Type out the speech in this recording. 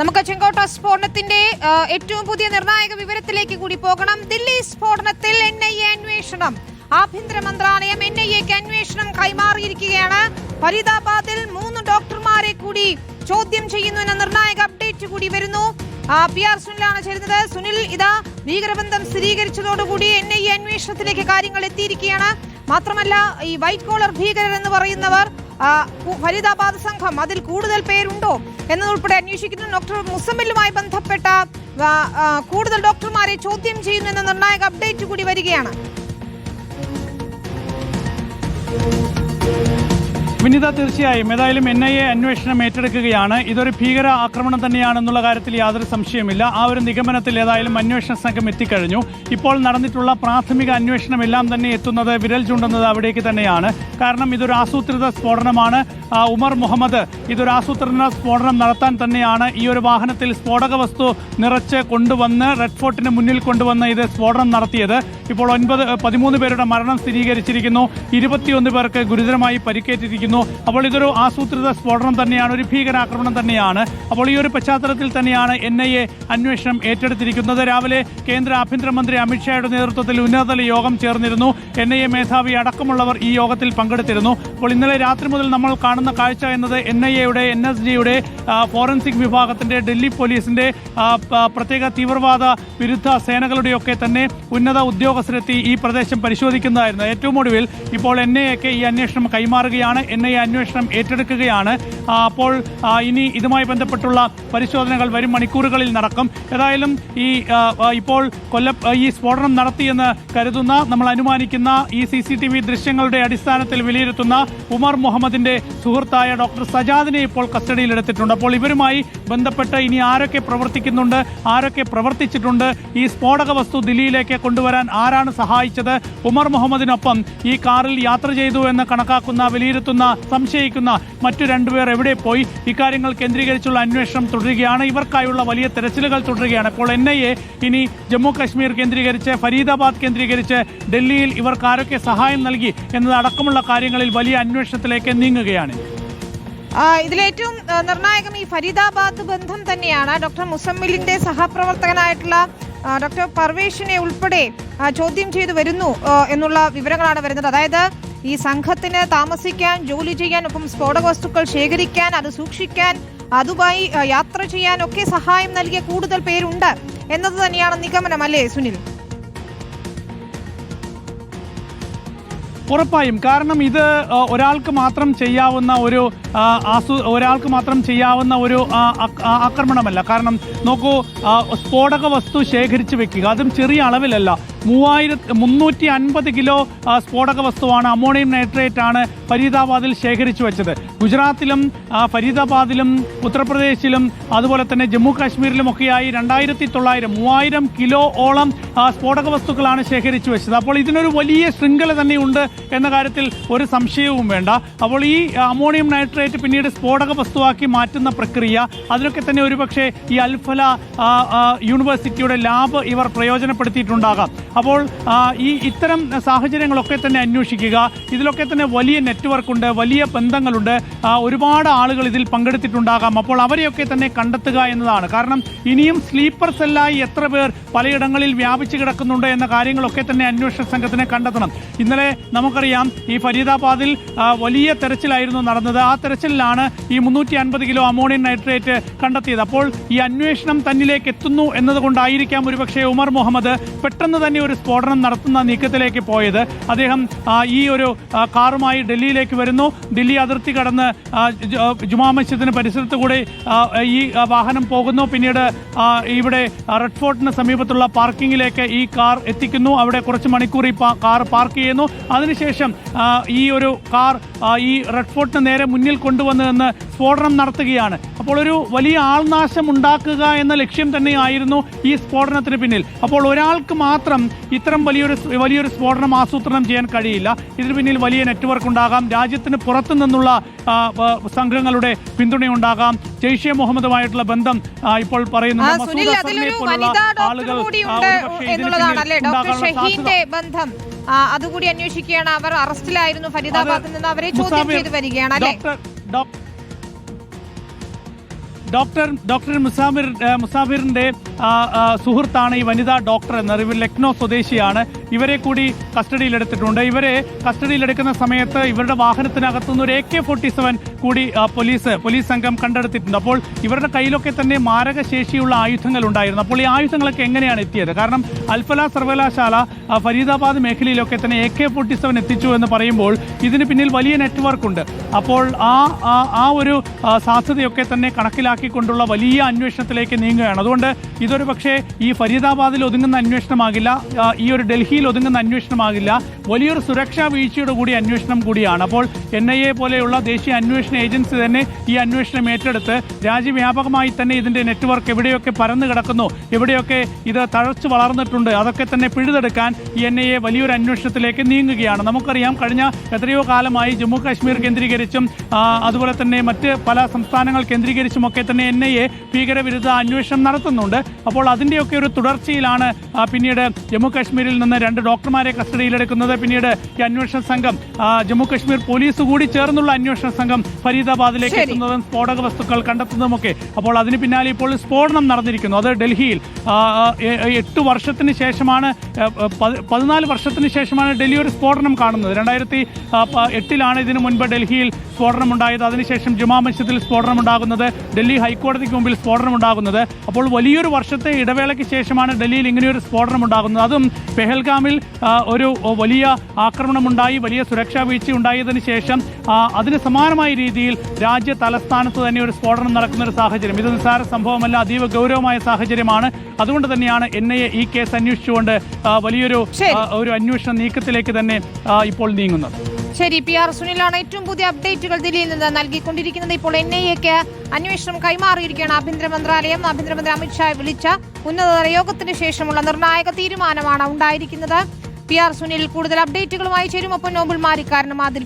നമുക്ക് ചെങ്കോട്ട സ്ഫോടനത്തിന്റെ ഏറ്റവും പുതിയ നിർണായക വിവരത്തിലേക്ക് കൂടി പോകണം. ദില്ലി സ്ഫോടനത്തിൽ NIA അന്വേഷണം. ആഭ്യന്തര മന്ത്രാലയം NIAക്ക് അന്വേഷണം കൈമാറിയിരിക്കുകയാണ്. ഫരീദാബാദിൽ 3 ഡോക്ടർമാരെ കൂടി ചോദ്യം ചെയ്യുന്നു എന്ന നിർണായക അപ്ഡേറ്റ് കൂടി വരുന്നു. PR സുനിലാണ് ചേരുന്നത്. സുനിൽ, ഇതാ ഭീകരബന്ധം സ്ഥിരീകരിച്ചതോടുകൂടി NIA അന്വേഷണത്തിലേക്ക് കാര്യങ്ങൾ എത്തിയിരിക്കുകയാണ്. മാത്രമല്ല, ഈ വൈറ്റ് കോളർ ഭീകരർ എന്ന് പറയുന്നവർ ഫരീദാബാദ് സംഘം, അതിൽ കൂടുതൽ പേരുണ്ടോ എന്നതുൾപ്പെടെ അന്വേഷിക്കുന്നു. ഡോക്ടർ മുസമ്മിലുമായി ബന്ധപ്പെട്ട കൂടുതൽ ഡോക്ടർമാരെ ചോദ്യം ചെയ്യുന്നു എന്ന നിർണായക അപ്ഡേറ്റ് കൂടി വരികയാണ്. വിനിത, തീർച്ചയായും ഏതായാലും NIA അന്വേഷണം ഏറ്റെടുക്കുകയാണ്. ഇതൊരു ഭീകര ആക്രമണം തന്നെയാണെന്നുള്ള കാര്യത്തിൽ യാതൊരു സംശയമില്ല. ആ ഒരു നിഗമനത്തിൽ ഏതായാലും അന്വേഷണ സംഘം എത്തിക്കഴിഞ്ഞു. ഇപ്പോൾ നടന്നിട്ടുള്ള പ്രാഥമിക അന്വേഷണം എല്ലാം തന്നെ എത്തുന്നത്, വിരൽ ചൂണ്ടുന്നത് അവിടേക്ക് തന്നെയാണ്. കാരണം ഇതൊരു ആസൂത്രിത സ്ഫോടനമാണ്. ഉമർ മുഹമ്മദ് ഇതൊരു ആസൂത്രണ സ്ഫോടനം നടത്താൻ തന്നെയാണ് ഈ ഒരു വാഹനത്തിൽ സ്ഫോടക വസ്തു നിറച്ച് കൊണ്ടുവന്ന് റെഡ് ഫോർട്ടിന് മുന്നിൽ കൊണ്ടുവന്ന് ഇത് സ്ഫോടനം നടത്തിയത്. ഇപ്പോൾ 13 പേരുടെ മരണം സ്ഥിരീകരിച്ചിരിക്കുന്നു. 21 പേർക്ക് ഗുരുതരമായി പരിക്കേറ്റിരിക്കുന്നു. അപ്പോൾ ഇതൊരു ആസൂത്രിത സ്ഫോടനം തന്നെയാണ്, ഒരു ഭീകരാക്രമണം തന്നെയാണ്. അപ്പോൾ ഈ ഒരു പശ്ചാത്തലത്തിൽ തന്നെയാണ് NIA അന്വേഷണം ഏറ്റെടുത്തിരിക്കുന്നത്. രാവിലെ കേന്ദ്ര ആഭ്യന്തരമന്ത്രി അമിത്ഷായുടെ നേതൃത്വത്തിൽ ഉന്നതതല യോഗം ചേർന്നിരുന്നു. NIA മേധാവി അടക്കമുള്ളവർ ഈ യോഗത്തിൽ പങ്കെടുത്തിരുന്നു. അപ്പോൾ ഇന്നലെ രാത്രി മുതൽ നമ്മൾ കാണുന്ന കാഴ്ച എന്നത് NIAയുടെ NSGയുടെ ഫോറൻസിക് വിഭാഗത്തിന്റെ, ഡൽഹി പോലീസിന്റെ പ്രത്യേക തീവ്രവാദ വിരുദ്ധ സേനകളുടെയൊക്കെ തന്നെ ഉന്നത ഉദ്യോഗസ്ഥരെത്തി ഈ പ്രദേശം പരിശോധിക്കുന്നതായിരുന്നു. ഏറ്റവും ഒടുവിൽ ഇപ്പോൾ NIAക്ക് ഈ അന്വേഷണം കൈമാറുകയാണ്. NIA അന്വേഷണം ഏറ്റെടുക്കുകയാണ്. അപ്പോൾ ഇനി ഇതുമായി ബന്ധപ്പെട്ടുള്ള പരിശോധനകൾ വരും മണിക്കൂറുകളിൽ നടക്കും. ഏതായാലും ഇപ്പോൾ ഈ സ്ഫോടനം നടത്തിയെന്ന് കരുതുന്ന, നമ്മൾ അനുമാനിക്കുന്ന ഈ CCTV ദൃശ്യങ്ങളുടെ അടിസ്ഥാനത്തിൽ വിലയിരുത്തുന്ന ഉമർ മുഹമ്മദിന്റെ സുഹൃത്തായ ഡോക്ടർ സജാദിനെ ഇപ്പോൾ കസ്റ്റഡിയിലെടുത്തിട്ടുണ്ട്. അപ്പോൾ ഇവരുമായി ബന്ധപ്പെട്ട് ഇനി ആരൊക്കെ പ്രവർത്തിക്കുന്നുണ്ട്, ആരൊക്കെ പ്രവർത്തിച്ചിട്ടുണ്ട്, ഈ സ്ഫോടക വസ്തു ദില്ലിയിലേക്ക് കൊണ്ടുവരാൻ ആരാണ് സഹായിച്ചത്, ഉമർ മുഹമ്മദിനൊപ്പം ഈ കാറിൽ യാത്ര ചെയ്തു എന്ന് കണക്കാക്കുന്ന, വിലയിരുത്തുന്ന, സംശയിക്കുന്ന മറ്റു 2 പേർ എവിടെ പോയി, ഇക്കാര്യങ്ങൾ കേന്ദ്രീകരിച്ചുള്ള അന്വേഷണം തുടരുകയാണ്. ഇവർക്കായുള്ള വലിയ തെരച്ചിലുകൾ തുടരുകയാണ്. ഇപ്പോൾ NIA ഇനി ജമ്മു കാശ്മീർ കേന്ദ്രീകരിച്ച്, ഫരീദാബാദ് കേന്ദ്രീകരിച്ച് ഡൽഹിയിൽ ഇവർക്ക് ആരൊക്കെ സഹായം നൽകി എന്നതടക്കമുള്ള കാര്യങ്ങളിൽ വലിയ അന്വേഷണത്തിലേക്ക് നീങ്ങുകയാണ്. ഇതിലേറ്റവും നിർണായകം ഈ ഫരീദാബാദ് ബന്ധം തന്നെയാണ്. ഡോക്ടർ മുസമ്മിലിന്റെ സഹപ്രവർത്തകനായിട്ടുള്ള ഡോക്ടർ പർവേഷിനെ ഉൾപ്പെടെ ചോദ്യം ചെയ്തു വരുന്നു എന്നുള്ള വിവരങ്ങളാണ് വരുന്നത്. അതായത് ഈ സംഘത്തിന് താമസിക്കാൻ, ജോലി ചെയ്യാൻ, ഒപ്പം സ്ഫോടക വസ്തുക്കൾ ശേഖരിക്കാൻ, അത് സൂക്ഷിക്കാൻ, അതുമായി യാത്ര ചെയ്യാനൊക്കെ സഹായം നൽകിയ കൂടുതൽ പേരുണ്ട് എന്നത് തന്നെയാണ് നിഗമനം, അല്ലേ സുനിൽ? ഉറപ്പായും. കാരണം ഇത് ഒരാൾക്ക് മാത്രം ചെയ്യാവുന്ന ഒരു ആക്രമണമല്ല. കാരണം നോക്കൂ, സ്ഫോടക വസ്തു ശേഖരിച്ചു വെക്കുക, അതും ചെറിയ അളവിലല്ല. 350 കിലോ സ്ഫോടക വസ്തുവാണ്, അമോണിയം നൈട്രേറ്റ് ആണ് ഫരീദാബാദിൽ ശേഖരിച്ചു വെച്ചത്. ഗുജറാത്തിലും ഫരീദാബാദിലും ഉത്തർപ്രദേശിലും അതുപോലെ തന്നെ ജമ്മു കാശ്മീരിലുമൊക്കെയായി 3000 കിലോ ഓളം സ്ഫോടക വസ്തുക്കളാണ് ശേഖരിച്ചു വെച്ചത്. അപ്പോൾ ഇതിനൊരു വലിയ ശൃംഖല തന്നെയുണ്ട് എന്ന കാര്യത്തിൽ ഒരു സംശയവും വേണ്ട. അപ്പോൾ ഈ അമോണിയം നൈട്രേറ്റ് പിന്നീട് സ്ഫോടക വസ്തുവാക്കി മാറ്റുന്ന പ്രക്രിയ, അതിനൊക്കെ തന്നെ ഒരുപക്ഷെ ഈ അൽഫല യൂണിവേഴ്സിറ്റിയുടെ ലാബ് ഇവർ പ്രയോജനപ്പെടുത്തിയിട്ടുണ്ടാകാം. അപ്പോൾ ഇത്തരം സാഹചര്യങ്ങളൊക്കെ തന്നെ അന്വേഷിക്കുക. ഇതിലൊക്കെ തന്നെ വലിയ നെറ്റ്വർക്ക് ഉണ്ട്, വലിയ ബന്ധങ്ങളുണ്ട്, ഒരുപാട് ആളുകൾ ഇതിൽ പങ്കെടുത്തിട്ടുണ്ടാകാം. അപ്പോൾ അവരെയൊക്കെ തന്നെ കണ്ടെത്തുക എന്നതാണ്. കാരണം ഇനിയും സ്ലീപ്പർ സെല്ലായി എത്ര പേർ പലയിടങ്ങളിൽ വ്യാപിച്ചു കിടക്കുന്നുണ്ട് എന്ന കാര്യങ്ങളൊക്കെ തന്നെ അന്വേഷണ സംഘത്തിനെ കണ്ടെത്തണം. ഇന്നലെ നമുക്കറിയാം, ഈ ഫരീദാബാദിൽ വലിയ തെരച്ചിലായിരുന്നു നടന്നത്. ആ തെരച്ചിലാണ് ഈ 350 കിലോ അമോണിയം നൈട്രേറ്റ് കണ്ടെത്തിയത്. അപ്പോൾ ഈ അന്വേഷണം തന്നിലേക്ക് എത്തുന്നു എന്നതുകൊണ്ടായിരിക്കാം ഒരുപക്ഷെ ഉമർ മുഹമ്മദ് പെട്ടെന്ന് തന്നെ ഒരു സ്ഫോടനം നടത്തുന്ന നീക്കത്തിലേക്ക് പോയത്. അദ്ദേഹം ഈ ഒരു കാറുമായി ഡൽഹിയിലേക്ക് വരുന്നു. ഡൽഹി അതിർത്തി കടന്ന് ജുമാ മസ്ജിദിന് പരിസരത്ത് കൂടെ ഈ വാഹനം പോകുന്നു. പിന്നീട് ഇവിടെ റെഡ് ഫോർട്ടിന് സമീപത്തുള്ള പാർക്കിങ്ങിലേക്ക് ഈ കാർ എത്തിക്കുന്നു. അവിടെ കുറച്ച് മണിക്കൂർ ഈ കാർ പാർക്ക് ചെയ്യുന്നു. അതിനുശേഷം ഈ ഒരു കാർ ഈ റെഡ് ഫോർട്ടിന് നേരെ മുന്നിൽ കൊണ്ടുവന്ന് നിന്ന് സ്ഫോടനം നടത്തുകയാണ്. അപ്പോൾ ഒരു വലിയ ആൾനാശം ഉണ്ടാക്കുക എന്ന ലക്ഷ്യം തന്നെയായിരുന്നു ഈ സ്ഫോടനത്തിന് പിന്നിൽ. അപ്പോൾ ഒരാൾക്ക് മാത്രം ഇത്തരം വലിയൊരു സ്ഫോടനം ആസൂത്രണം ചെയ്യാൻ കഴിയില്ല. ഇതിന് പിന്നിൽ വലിയ നെറ്റ്വർക്ക് ഉണ്ടാകാം. രാജ്യത്തിന് പുറത്തു നിന്നുള്ള സംഘങ്ങളുടെ പിന്തുണയുണ്ടാകാം. ജെയ്ഷെ മുഹമ്മദുമായിട്ടുള്ള ബന്ധം ഇപ്പോൾ പറയുന്നു. അതുകൂടി അന്വേഷിക്കുകയാണ്. അവർ അറസ്റ്റിലായിരുന്നു ഫരീദാബാദിൽ നിന്ന്, അവരെ ചോദ്യം ചെയ്തു വരികയാണ്, അല്ലേ? ഡോക്ടർ മുസാഫിറിന്റെ സുഹൃത്താണ് ഈ വനിതാ ഡോക്ടർ എന്നത്. ഇവർ ലക്നോ സ്വദേശിയാണ്. ഇവരെ കൂടി കസ്റ്റഡിയിലെടുത്തിട്ടുണ്ട്. ഇവരെ കസ്റ്റഡിയിലെടുക്കുന്ന സമയത്ത് ഇവരുടെ വാഹനത്തിനകത്തുനിന്ന് ഒരു AK-47 കൂടി പോലീസ് സംഘം കണ്ടെടുത്തിട്ടുണ്ട്. അപ്പോൾ ഇവരുടെ കയ്യിലൊക്കെ തന്നെ മാരകശേഷിയുള്ള ആയുധങ്ങൾ ഉണ്ടായിരുന്നു. അപ്പോൾ ഈ ആയുധങ്ങളൊക്കെ എങ്ങനെയാണ് എത്തിയത്? കാരണം അൽഫല സർവകലാശാല ഫരീദാബാദ് മേഖലയിലൊക്കെ തന്നെ AK-47 എത്തിച്ചു എന്ന് പറയുമ്പോൾ ഇതിന് പിന്നിൽ വലിയ നെറ്റ്വർക്ക് ഉണ്ട്. അപ്പോൾ ആ ഒരു സാധ്യതയൊക്കെ തന്നെ കണക്കിലാക്കിക്കൊണ്ടുള്ള വലിയ അന്വേഷണത്തിലേക്ക് നീങ്ങുകയാണ്. അതുകൊണ്ട് ഇതൊരു പക്ഷേ ഈ ഫരീദാബാദിൽ ഒതുങ്ങുന്ന അന്വേഷണമാകില്ല, ഈ ഒരു ഡൽഹിയിൽ ഒതുങ്ങുന്ന അന്വേഷണമാകില്ല, വലിയൊരു സുരക്ഷാ വീഴ്ചയുടെ കൂടി അന്വേഷണം കൂടിയാണ്. അപ്പോൾ NIA പോലെയുള്ള ദേശീയ അന്വേഷണ ഏജൻസി തന്നെ ഈ അന്വേഷണം ഏറ്റെടുത്ത് രാജ്യവ്യാപകമായി തന്നെ ഇതിന്റെ നെറ്റ്വർക്ക് എവിടെയൊക്കെ പരന്നു കിടക്കുന്നു, എവിടെയൊക്കെ ഇത് തഴച്ചു വളർന്നിട്ടുണ്ട്, അതൊക്കെ തന്നെ പിഴുതെടുക്കാൻ ഈ NIA വലിയൊരു അന്വേഷണത്തിലേക്ക് നീങ്ങുകയാണ്. നമുക്കറിയാം, കഴിഞ്ഞ എത്രയോ കാലമായി ജമ്മു കാശ്മീർ കേന്ദ്രീകരിച്ചും അതുപോലെ തന്നെ മറ്റ് പല സംസ്ഥാനങ്ങൾ കേന്ദ്രീകരിച്ചുമൊക്കെ തന്നെ NIA ഭീകരവിരുദ്ധ അന്വേഷണം നടത്തുന്നുണ്ട്. അപ്പോൾ അതിൻ്റെയൊക്കെ ഒരു തുടർച്ചയിലാണ് പിന്നീട് ജമ്മു കാശ്മീരിൽ നിന്ന് 2 ഡോക്ടർമാരെ കസ്റ്റഡിയിലെടുക്കുന്നത്. പിന്നീട് ഈ അന്വേഷണ സംഘം ജമ്മു കാശ്മീർ പോലീസ് കൂടി ചേർന്നുള്ള അന്വേഷണ സംഘം ഫരീദാബാദിലേക്ക് എത്തുന്നതും സ്ഫോടക വസ്തുക്കൾ കണ്ടെത്തുന്നതുമൊക്കെ. അപ്പോൾ അതിന് പിന്നാലെ ഇപ്പോൾ സ്ഫോടനം നടന്നിരിക്കുന്നു. അത് ഡൽഹിയിൽ 8 വർഷത്തിന് ശേഷമാണ് 14 വർഷത്തിന് ശേഷമാണ് ഡൽഹി ഒരു സ്ഫോടനം കാണുന്നത്. 2008 ഇതിനു മുൻപ് ഡൽഹിയിൽ സ്ഫോടനം ഉണ്ടായത്. അതിനുശേഷം ജുമാ മസ്ജിദിൽ സ്ഫോടനം ഉണ്ടാകുന്നത്, ഡൽഹി ഹൈക്കോടതിക്ക് മുമ്പിൽ സ്ഫോടനം ഉണ്ടാകുന്നത്. അപ്പോൾ വലിയൊരു വർഷത്തെ ഇടവേളയ്ക്ക് ശേഷമാണ് ഡൽഹിയിൽ ഇങ്ങനെയൊരു സ്ഫോടനം ഉണ്ടാകുന്നത്. അതും പെഹൽഗാമിൽ ഒരു വലിയ ആക്രമണമുണ്ടായി, വലിയ സുരക്ഷാ വീഴ്ച ഉണ്ടായതിനു ശേഷം അതിന് സമാനമായ രീതിയിൽ രാജ്യ തലസ്ഥാനത്ത് തന്നെ ഒരു സ്ഫോടനം നടക്കുന്ന ഒരു സാഹചര്യം. ഇത് നിസ്സാര സംഭവമല്ല, അതീവ ഗൗരവമായ സാഹചര്യമാണ്. അതുകൊണ്ട് തന്നെയാണ് NIA ഈ കേസ് അന്വേഷിച്ചുകൊണ്ട് വലിയൊരു അന്വേഷണ നീക്കത്തിലേക്ക് തന്നെ ഇപ്പോൾ നീങ്ങുന്നത്. ശരി, PR സുനിലാണ് ഏറ്റവും പുതിയ അപ്ഡേറ്റുകൾ ദില്ലിയിൽ നിന്ന് നൽകിക്കൊണ്ടിരിക്കുന്നത്. ഇപ്പോൾ NIAക്ക് അന്വേഷണം കൈമാറിയിരിക്കുകയാണ് ആഭ്യന്തര മന്ത്രാലയം. ആഭ്യന്തരമന്ത്രി അമിത്ഷാ വിളിച്ച ഉന്നതതല യോഗത്തിന് ശേഷമുള്ള നിർണായക തീരുമാനമാണ് ഉണ്ടായിരിക്കുന്നത്. PR സുനിൽ കൂടുതൽ അപ്ഡേറ്റുകളുമായി ചേരും. ഒപ്പം നോബിൾ മാരിക്കാരനും അതിൽ